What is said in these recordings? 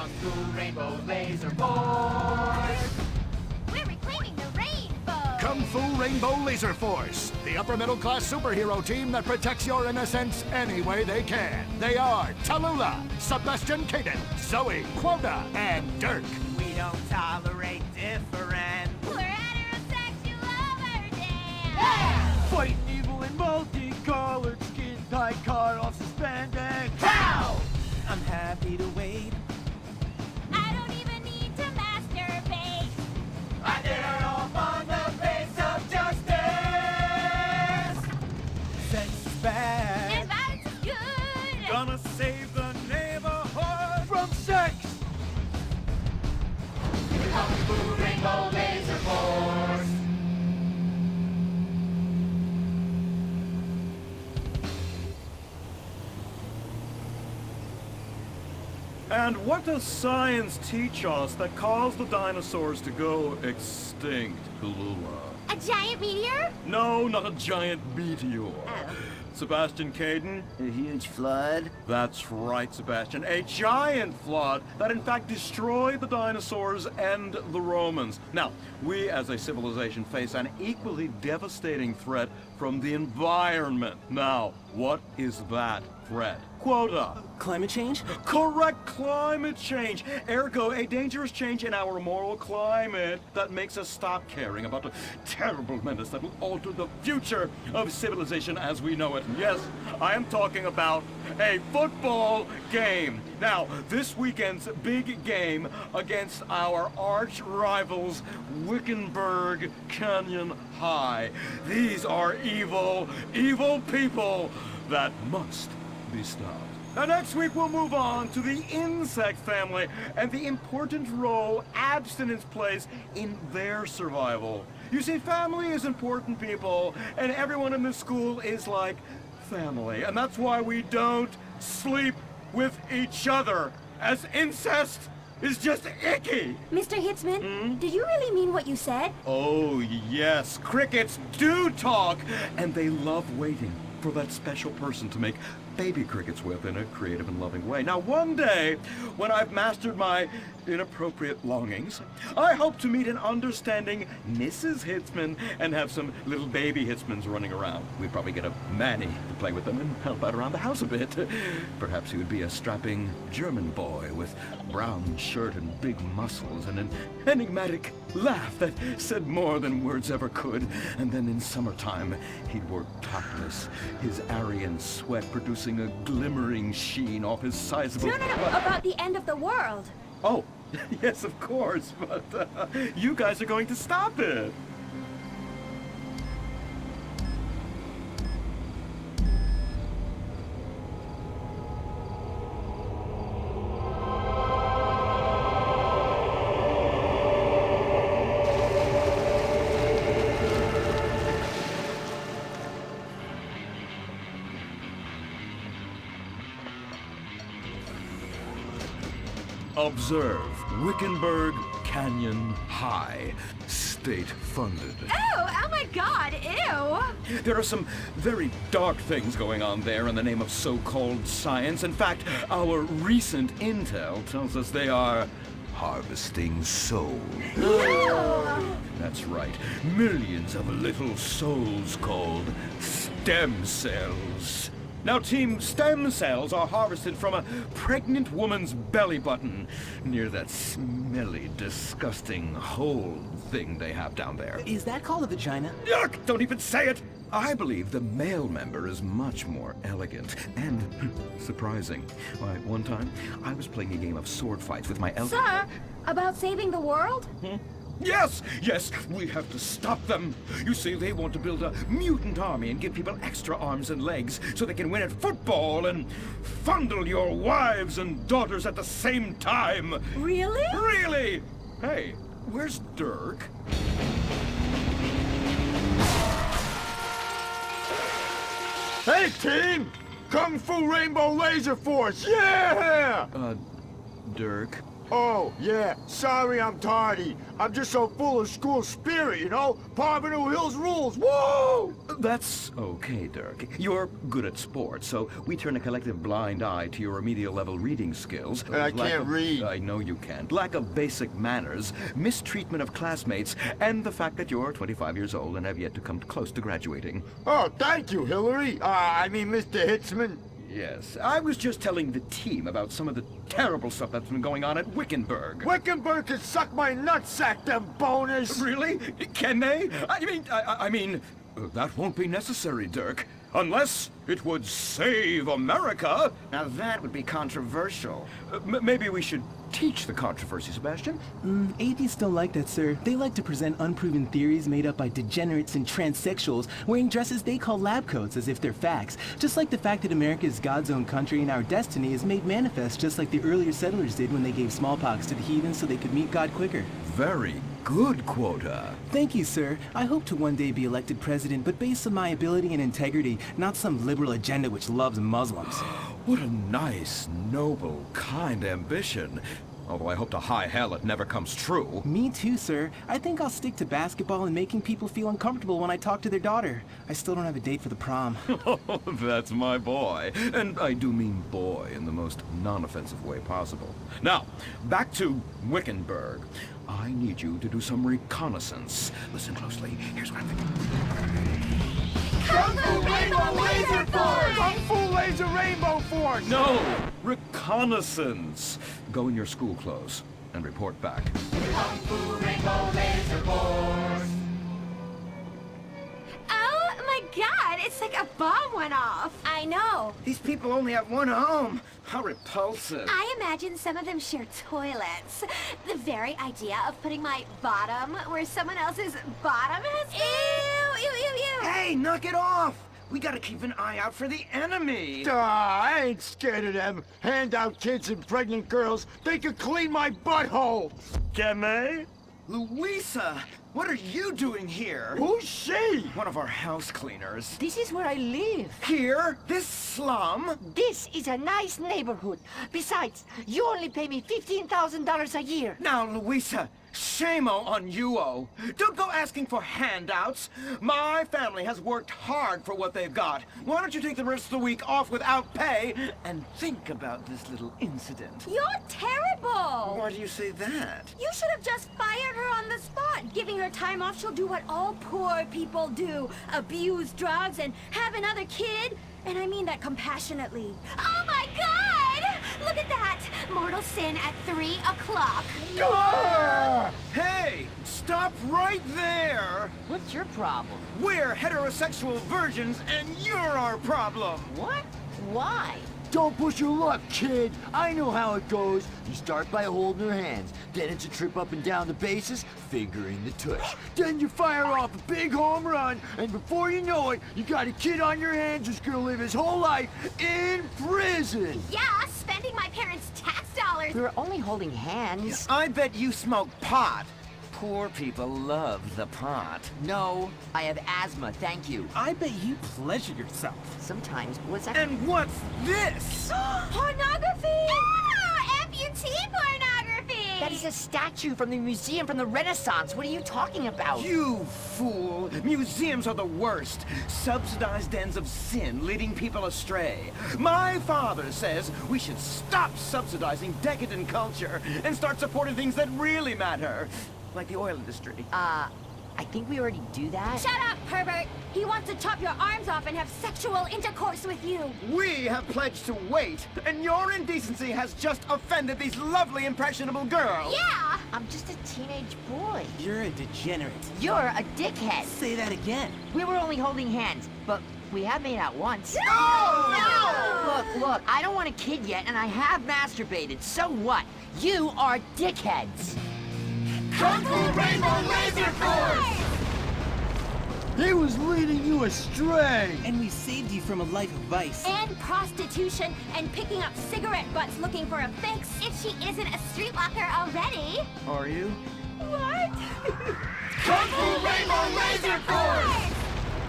Kung Fu Rainbow Laser Force! We're reclaiming the rainbow! Kung Fu Rainbow Laser Force, the upper middle class superhero team that protects your innocence any way they can. They are Tallulah, Sebastian Caden, Zoe, Quota, and Dirk. We don't tolerate different. We're heterosexual overdance! Yeah! Fighting evil in multicolored skin, tight car off suspended. Pow! I'm happy to wait. I don't even need to masturbate! I did it all on the face of justice! Sex is bad. And violence is good! Gonna save the neighborhood from sex. Kung Fu Rainbow Laser Force! And what does science teach us that caused the dinosaurs to go extinct, Tallulah? A giant meteor? No, not a giant meteor. Sebastian Caden? A huge flood. That's right, Sebastian. A giant flood that in fact destroyed the dinosaurs and the Romans. Now, we as a civilization face an equally devastating threat from the environment. Now, what is that threat? Quota. Climate change? Correct, climate change. Ergo, a dangerous change in our moral climate that makes us stop caring about the terrible menace that will alter the future of civilization as we know it. Yes, I am talking about a football game. Now, this weekend's big game against our arch rivals, Wickenburg Canyon High. These are evil, evil people that must be stopped. Now next week we'll move on to the insect family and the important role abstinence plays in their survival. You see, family is important, people, and everyone in this school is like family, and that's why we don't sleep with each other, as incest is just icky. Mr. Hitzman, did you really mean what you said? Oh yes, crickets do talk, and they love waiting for that special person to make baby crickets with in a creative and loving way. Now, one day, when I've mastered my inappropriate longings, I hope to meet an understanding Mrs. Hitzman and have some little baby Hitzmans running around. We'd probably get a Manny to play with them and help out around the house a bit. Perhaps he would be a strapping German boy with brown shirt and big muscles and an enigmatic laugh that said more than words ever could. And then in summertime, he'd work topless, his Aryan sweat producing a glimmering sheen off his sizable... No, about the end of the world. Oh, yes, of course, but you guys are going to stop it. Observe Wickenburg Canyon High, state-funded. Oh my God, ew! There are some very dark things going on there in the name of so-called science. In fact, our recent intel tells us they are harvesting souls. That's right, millions of little souls called stem cells. Now, Team Stem Cells are harvested from a pregnant woman's belly button near that smelly, disgusting hole thing they have down there. Is that called a vagina? Yuck! Don't even say it! I believe the male member is much more elegant and surprising. Why, one time, I was playing a game of sword fights with my elf... Sir, about saving the world? Yes, we have to stop them. You see, they want to build a mutant army and give people extra arms and legs so they can win at football and fondle your wives and daughters at the same time. Really? Really? Hey, where's Dirk? Hey, team! Kung Fu Rainbow Laser Force, yeah! Dirk, Oh, yeah. Sorry I'm tardy. I'm just so full of school spirit, you know? Parvenu Hills rules. Woo! That's okay, Dirk. You're good at sports, so we turn a collective blind eye to your remedial level reading skills. I lack can't of- read. I know you can't. Lack of basic manners, mistreatment of classmates, and the fact that you're 25 years old and have yet to come close to graduating. Oh, thank you, Hillary. I mean, Mr. Hitzman. Yes, I was just telling the team about some of the terrible stuff that's been going on at Wickenburg. Wickenburg can suck my nutsack, them boners. Really? Can they? I mean, that won't be necessary, Dirk. Unless it would save America. Now that would be controversial. Maybe we should teach the controversy, Sebastian. Atheists don't like that, sir. They like to present unproven theories made up by degenerates and transsexuals wearing dresses they call lab coats as if they're facts. Just like the fact that America is God's own country and our destiny is made manifest just like the earlier settlers did when they gave smallpox to the heathens so they could meet God quicker. Very good, Quota. Thank you, sir. I hope to one day be elected president, but based on my ability and integrity, not some liberal agenda which loves Muslims. What a nice, noble, kind ambition. Although I hope to high hell it never comes true. Me too, sir. I think I'll stick to basketball and making people feel uncomfortable when I talk to their daughter. I still don't have a date for the prom. Oh, that's my boy. And I do mean boy in the most non-offensive way possible. Now, back to Wickenburg. I need you to do some reconnaissance. Listen closely. Here's what I'm thinking. Kung Fu Rainbow Laser Force! Kung Fu Laser Rainbow Force! No! Reconnaissance! Go in your school clothes and report back. Kung Fu Rainbow Laser Force! Oh my god, it's like a bomb went off. I know. These people only have one home. How repulsive. I imagine some of them share toilets. The very idea of putting my bottom where someone else's bottom has been. Ew, ew, ew, ew. Hey, knock it off. We gotta keep an eye out for the enemy. I ain't scared of them. Handout kids and pregnant girls. They could clean my butthole. Can they? Louisa, what are you doing here? Who's she? One of our house cleaners. This is where I live. Here? This slum? This is a nice neighborhood. Besides, you only pay me $15,000 a year. Now, Louisa, shame-o on you-o. Don't go asking for handouts. My family has worked hard for what they've got. Why don't you take the rest of the week off without pay and think about this little incident? You're terrible. Why do you say that? You should have just fired her on the spot. Giving her time off, she'll do what all poor people do. Abuse drugs and have another kid. And I mean that compassionately. Oh my god! Look at that! Mortal sin at 3 o'clock. Hey, stop right there! What's your problem? We're heterosexual virgins and you're our problem! What? Why? Don't push your luck, kid. I know how it goes. You start by holding her hands. Then it's a trip up and down the bases, fingering the tush. Then you fire off a big home run, and before you know it, you got a kid on your hands who's gonna live his whole life in prison. Yeah, spending my parents' tax dollars. We were only holding hands. I bet you smoke pot. Poor people love the pot. No, I have asthma, thank you. I bet you pleasure yourself. Sometimes, what's that? And what's this? Pornography! Ah, amputee pornography! That is a statue from the museum from the Renaissance. What are you talking about? You fool! Museums are the worst. Subsidized dens of sin leading people astray. My father says we should stop subsidizing decadent culture and start supporting things that really matter. Like the oil industry. I think we already do that. Shut up, pervert! He wants to chop your arms off and have sexual intercourse with you. We have pledged to wait, and your indecency has just offended these lovely, impressionable girls. Yeah! I'm just a teenage boy. You're a degenerate. You're a dickhead. Say that again. We were only holding hands, but we have made out once. No! Look, I don't want a kid yet, and I have masturbated. So what? You are dickheads. Kung Fu Rainbow Laser Force! He was leading you astray. And we saved you from a life of vice. And prostitution and picking up cigarette butts looking for a fix if she isn't a streetwalker already. Are you? What? Kung Fu Rainbow Laser Force!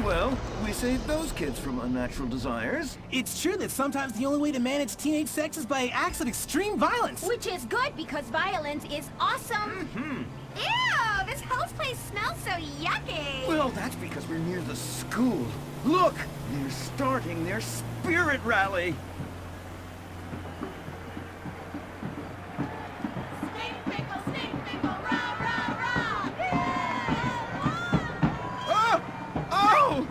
Well, we saved those kids from unnatural desires. It's true that sometimes the only way to manage teenage sex is by acts of extreme violence. Which is good because violence is awesome. Ew, this whole place smells so yucky. Well, that's because we're near the school. Look, they're starting their spirit rally. Stink pickle, rah, rah, rah. Oh! Oh!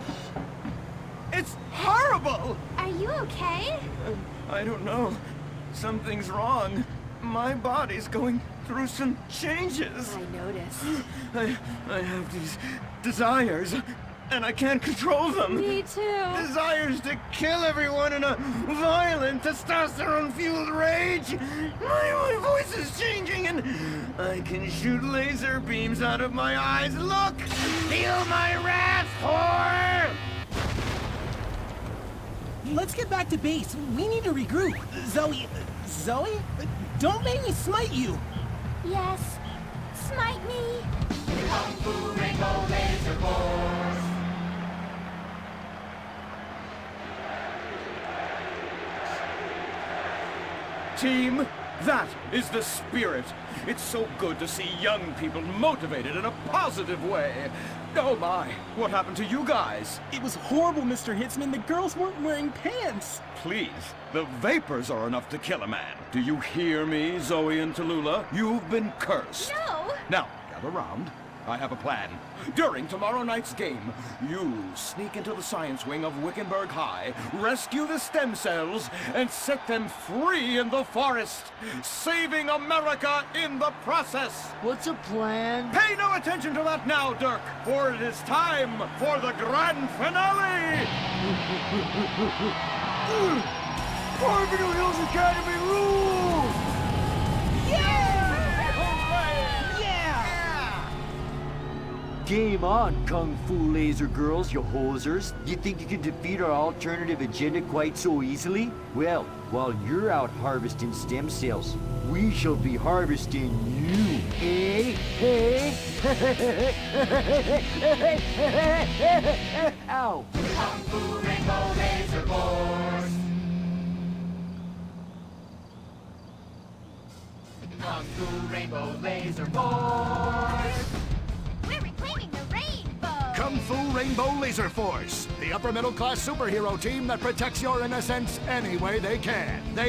It's horrible! Are you okay? I don't know. Something's wrong. My body's going through some changes. I noticed. I have these desires, and I can't control them. Me too. Desires to kill everyone in a violent, testosterone-fueled rage. My voice is changing, and I can shoot laser beams out of my eyes. Look! Feel my wrath, whore! Let's get back to base. We need to regroup. Zoe? Don't make me smite you. Yes. Smite me. Kung Fu Rainbow Laser Force. Team, that is the spirit. It's so good to see young people motivated in a positive way. Oh my, what happened to you guys? It was horrible, Mr. Hitzman. The girls weren't wearing pants. Please, the vapors are enough to kill a man. Do you hear me, Zoe and Tallulah? You've been cursed. No. Now, gather round. I have a plan. During tomorrow night's game, you sneak into the science wing of Wickenburg High, rescue the stem cells, and set them free in the forest, saving America in the process. What's a plan? Pay no attention to that now, Dirk, for it is time for the grand finale! Parvenu Hills Academy rules! Game on, Kung Fu Laser girls, you hosers. You think you can defeat our alternative agenda quite so easily? Well, while you're out harvesting stem cells, we shall be harvesting you, eh? Hey? Ow. Kung Fu Rainbow Laser Force. Kung Fu Rainbow Laser Force. We're reclaiming the rainbow. Kung Fu Rainbow Laser Force, the upper middle class superhero team that protects your innocence any way they can.